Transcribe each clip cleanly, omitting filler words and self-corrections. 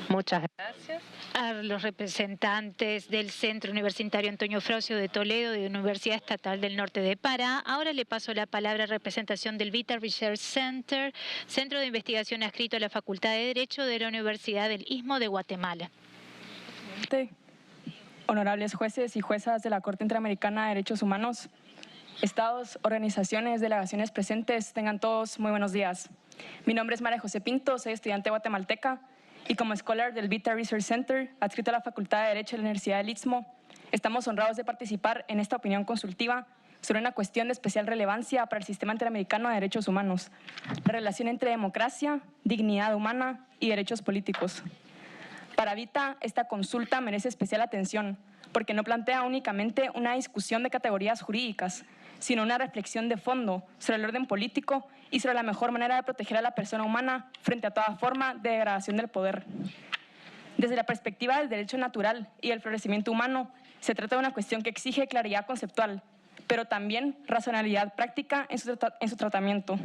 Muchas gracias. A los representantes del Centro Universitario Antonio Fraucio de Toledo de la Universidad Estatal del Norte de Pará. Ahora le paso la palabra a representación del Vita Research Center, Centro de Investigación adscrito a la Facultad de Derecho de la Universidad del Istmo de Guatemala. Honorables jueces y juezas de la Corte Interamericana de Derechos Humanos, estados, organizaciones, delegaciones presentes, tengan todos muy buenos días. Mi nombre es María José Pinto, soy estudiante guatemalteca y como scholar del Vita Research Center, adscrito a la Facultad de Derecho de la Universidad del Istmo, estamos honrados de participar en esta opinión consultiva sobre una cuestión de especial relevancia para el sistema interamericano de derechos humanos, la relación entre democracia, dignidad humana y derechos políticos. Para Vita, esta consulta merece especial atención porque no plantea únicamente una discusión de categorías jurídicas, sino una reflexión de fondo sobre el orden político y sobre la mejor manera de proteger a la persona humana frente a toda forma de degradación del poder. Desde la perspectiva del derecho natural y el florecimiento humano, se trata de una cuestión que exige claridad conceptual, pero también racionalidad práctica en su tratamiento.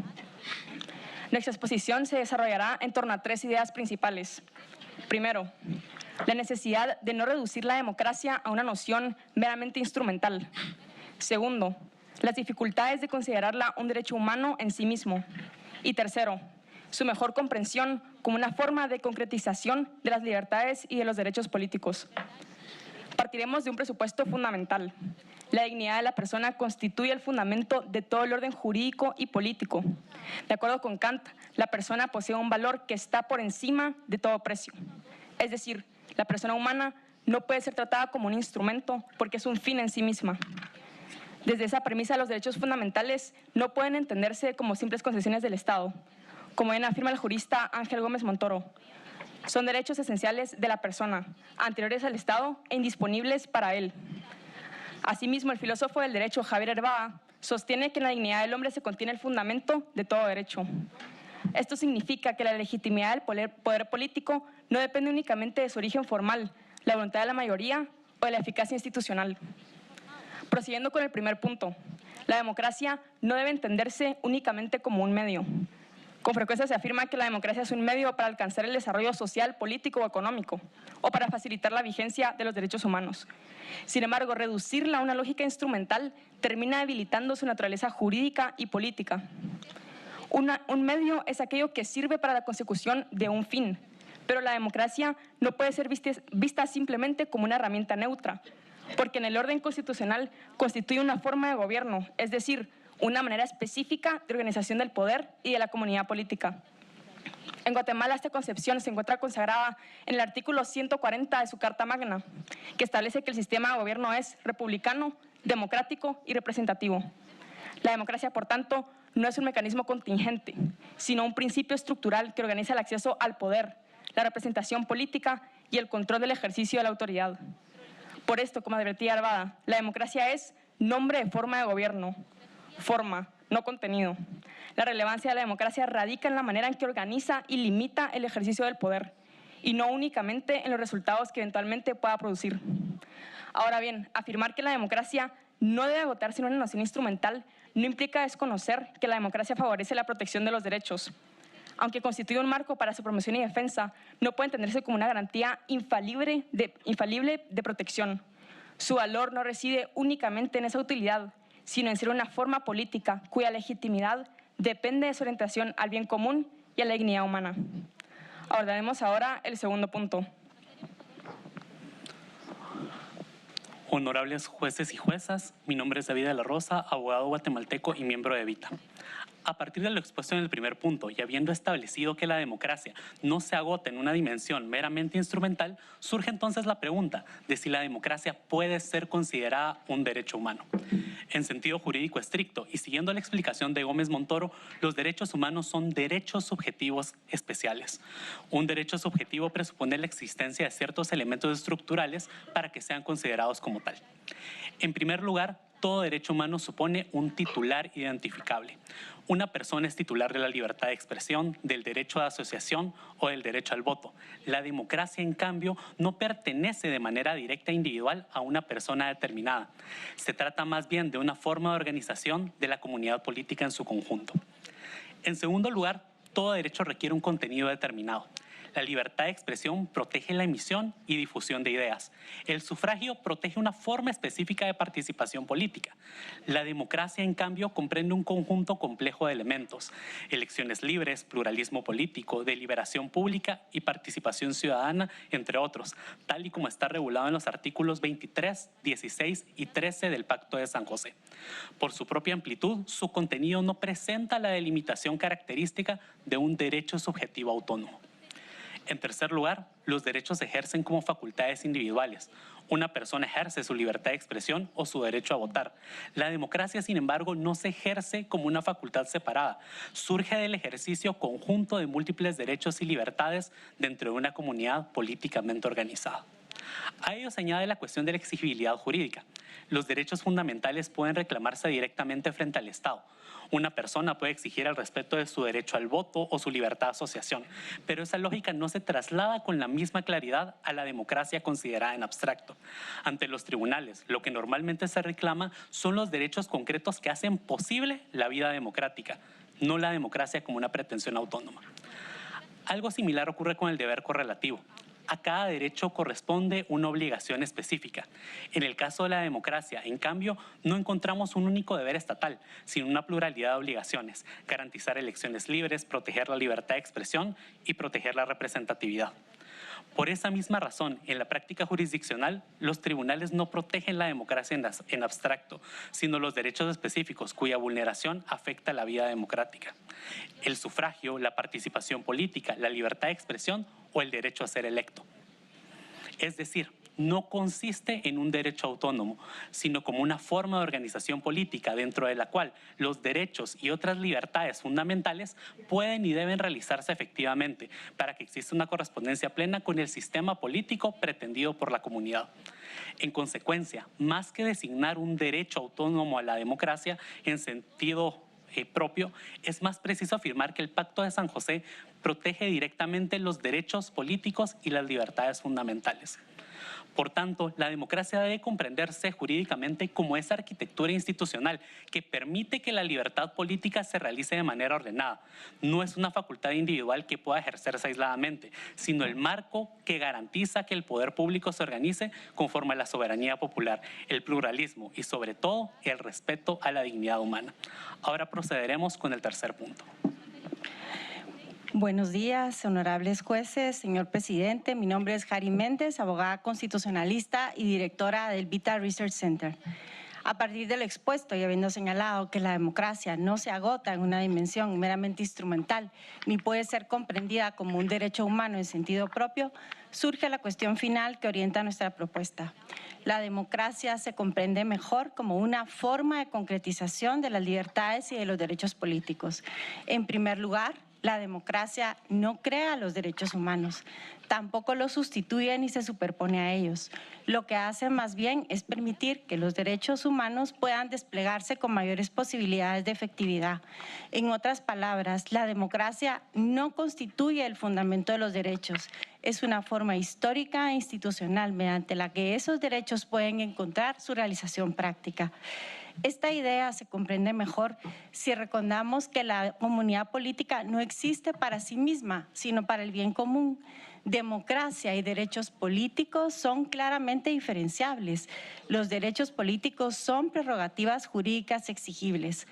Nuestra exposición se desarrollará en torno a tres ideas principales. Primero, la necesidad de no reducir la democracia a una noción meramente instrumental. Segundo, las dificultades de considerarla un derecho humano en sí mismo. Y tercero, su mejor comprensión como una forma de concretización de las libertades y de los derechos políticos. Partiremos de un presupuesto fundamental. La dignidad de la persona constituye el fundamento de todo el orden jurídico y político. De acuerdo con Kant, la persona posee un valor que está por encima de todo precio. Es decir, la persona humana no puede ser tratada como un instrumento porque es un fin en sí misma. Desde esa premisa, los derechos fundamentales no pueden entenderse como simples concesiones del Estado, como bien afirma el jurista Ángel Gómez Montoro. Son derechos esenciales de la persona, anteriores al Estado e indisponibles para él. Asimismo, el filósofo del derecho Javier Herbada sostiene que en la dignidad del hombre se contiene el fundamento de todo derecho. Esto significa que la legitimidad del poder político no depende únicamente de su origen formal, la voluntad de la mayoría o de la eficacia institucional. Prosiguiendo con el primer punto, la democracia no debe entenderse únicamente como un medio. Con frecuencia se afirma que la democracia es un medio para alcanzar el desarrollo social, político o económico, o para facilitar la vigencia de los derechos humanos. Sin embargo, reducirla a una lógica instrumental termina debilitando su naturaleza jurídica y política. Un medio es aquello que sirve para la consecución de un fin, pero la democracia no puede ser vista simplemente como una herramienta neutra, porque en el orden constitucional constituye una forma de gobierno, es decir, una manera específica de organización del poder y de la comunidad política. En Guatemala esta concepción se encuentra consagrada en el artículo 140 de su Carta Magna, que establece que el sistema de gobierno es republicano, democrático y representativo. La democracia, por tanto, no es un mecanismo contingente, sino un principio estructural que organiza el acceso al poder, la representación política y el control del ejercicio de la autoridad. Por esto, como advertía Herbada, la democracia es nombre de forma de gobierno, forma, no contenido. La relevancia de la democracia radica en la manera en que organiza y limita el ejercicio del poder, y no únicamente en los resultados que eventualmente pueda producir. Ahora bien, afirmar que la democracia no debe agotarse en una noción instrumental no implica desconocer que la democracia favorece la protección de los derechos. Aunque constituye un marco para su promoción y defensa, no puede entenderse como una garantía infalible de protección. Su valor no reside únicamente en esa utilidad, sino en ser una forma política cuya legitimidad depende de su orientación al bien común y a la dignidad humana. Abordaremos ahora el segundo punto. Honorables jueces y juezas, mi nombre es David de la Rosa, abogado guatemalteco y miembro de Vita. A partir de lo expuesto en el primer punto y habiendo establecido que la democracia no se agota en una dimensión meramente instrumental, surge entonces la pregunta de si la democracia puede ser considerada un derecho humano. En sentido jurídico estricto y siguiendo la explicación de Gómez Montoro, los derechos humanos son derechos subjetivos especiales. Un derecho subjetivo presupone la existencia de ciertos elementos estructurales para que sean considerados como tal. En primer lugar, todo derecho humano supone un titular identificable. Una persona es titular de la libertad de expresión, del derecho de asociación o del derecho al voto. La democracia, en cambio, no pertenece de manera directa e individual a una persona determinada. Se trata más bien de una forma de organización de la comunidad política en su conjunto. En segundo lugar, todo derecho requiere un contenido determinado. La libertad de expresión protege la emisión y difusión de ideas. El sufragio protege una forma específica de participación política. La democracia, en cambio, comprende un conjunto complejo de elementos: elecciones libres, pluralismo político, deliberación pública y participación ciudadana, entre otros, tal y como está regulado en los artículos 23, 16 y 13 del Pacto de San José. Por su propia amplitud, su contenido no presenta la delimitación característica de un derecho subjetivo autónomo. En tercer lugar, los derechos se ejercen como facultades individuales. Una persona ejerce su libertad de expresión o su derecho a votar. La democracia, sin embargo, no se ejerce como una facultad separada. Surge del ejercicio conjunto de múltiples derechos y libertades dentro de una comunidad políticamente organizada. A ello se añade la cuestión de la exigibilidad jurídica. Los derechos fundamentales pueden reclamarse directamente frente al Estado. Una persona puede exigir el respeto de su derecho al voto o su libertad de asociación, pero esa lógica no se traslada con la misma claridad a la democracia considerada en abstracto. Ante los tribunales, lo que normalmente se reclama son los derechos concretos que hacen posible la vida democrática, no la democracia como una pretensión autónoma. Algo similar ocurre con el deber correlativo. A cada derecho corresponde una obligación específica. En el caso de la democracia, en cambio, no encontramos un único deber estatal, sino una pluralidad de obligaciones: garantizar elecciones libres, proteger la libertad de expresión y proteger la representatividad. Por esa misma razón, en la práctica jurisdiccional, los tribunales no protegen la democracia en abstracto, sino los derechos específicos cuya vulneración afecta la vida democrática: el sufragio, la participación política, la libertad de expresión o el derecho a ser electo. Es decir, no consiste en un derecho autónomo, sino como una forma de organización política dentro de la cual los derechos y otras libertades fundamentales pueden y deben realizarse efectivamente para que exista una correspondencia plena con el sistema político pretendido por la comunidad. En consecuencia, más que designar un derecho autónomo a la democracia en sentido propio, es más preciso afirmar que el Pacto de San José protege directamente los derechos políticos y las libertades fundamentales. Por tanto, la democracia debe comprenderse jurídicamente como esa arquitectura institucional que permite que la libertad política se realice de manera ordenada. No es una facultad individual que pueda ejercerse aisladamente, sino el marco que garantiza que el poder público se organice conforme a la soberanía popular, el pluralismo y, sobre todo, el respeto a la dignidad humana. Ahora procederemos con el tercer punto. Buenos días, honorables jueces, señor presidente. Mi nombre es Jari Méndez, abogada constitucionalista y directora del Vita Research Center. A partir de lo expuesto y habiendo señalado que la democracia no se agota en una dimensión meramente instrumental ni puede ser comprendida como un derecho humano en sentido propio, surge la cuestión final que orienta nuestra propuesta. La democracia se comprende mejor como una forma de concretización de las libertades y de los derechos políticos. En primer lugar, la democracia no crea los derechos humanos, tampoco los sustituye ni se superpone a ellos. Lo que hace más bien es permitir que los derechos humanos puedan desplegarse con mayores posibilidades de efectividad. En otras palabras, la democracia no constituye el fundamento de los derechos. Es una forma histórica e institucional mediante la que esos derechos pueden encontrar su realización práctica. Esta idea se comprende mejor si recordamos que la comunidad política no existe para sí misma, sino para el bien común. Democracia y derechos políticos son claramente diferenciables. Los derechos políticos son prerrogativas jurídicas exigibles.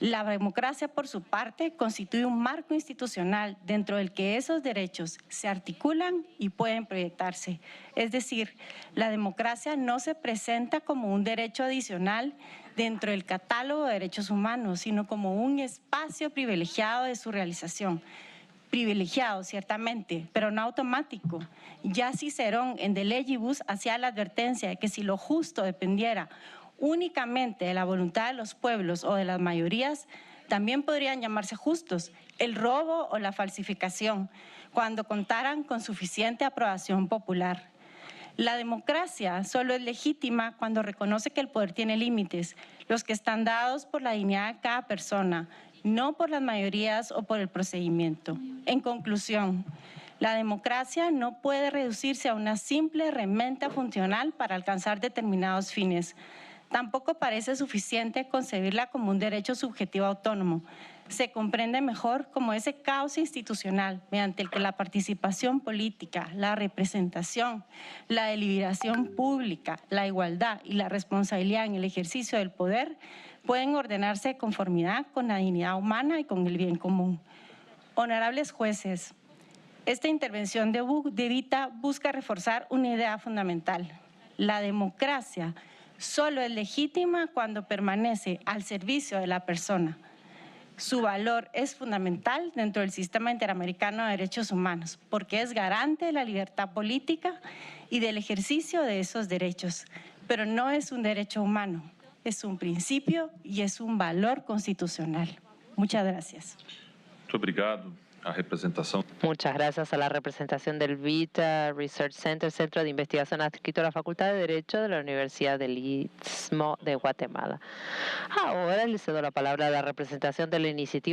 La democracia, por su parte, constituye un marco institucional dentro del que esos derechos se articulan y pueden proyectarse. Es decir, la democracia no se presenta como un derecho adicional dentro del catálogo de derechos humanos, sino como un espacio privilegiado de su realización. Privilegiado, ciertamente, pero no automático. Ya Cicerón, en De Legibus, hacía la advertencia de que si lo justo dependiera únicamente de la voluntad de los pueblos o de las mayorías, también podrían llamarse justos el robo o la falsificación, cuando contaran con suficiente aprobación popular. La democracia solo es legítima cuando reconoce que el poder tiene límites, los que están dados por la dignidad de cada persona, no por las mayorías o por el procedimiento. En conclusión, la democracia no puede reducirse a una simple herramienta funcional para alcanzar determinados fines. Tampoco parece suficiente concebirla como un derecho subjetivo autónomo. Se comprende mejor como ese cauce institucional mediante el que la participación política, la representación, la deliberación pública, la igualdad y la responsabilidad en el ejercicio del poder pueden ordenarse de conformidad con la dignidad humana y con el bien común. Honorables jueces, esta intervención de Vita busca reforzar una idea fundamental. La democracia solo es legítima cuando permanece al servicio de la persona. Su valor es fundamental dentro del sistema interamericano de derechos humanos porque es garante de la libertad política y del ejercicio de esos derechos. Pero no es un derecho humano, es un principio y es un valor constitucional. Muchas gracias. Muito obrigado. A representação. Muchas gracias a la representación del Vita Research Center, Centro de Investigación adscrito a la Facultad de Derecho de la Universidad del Istmo de Guatemala. Ahora le cedo la palabra a la representación de la iniciativa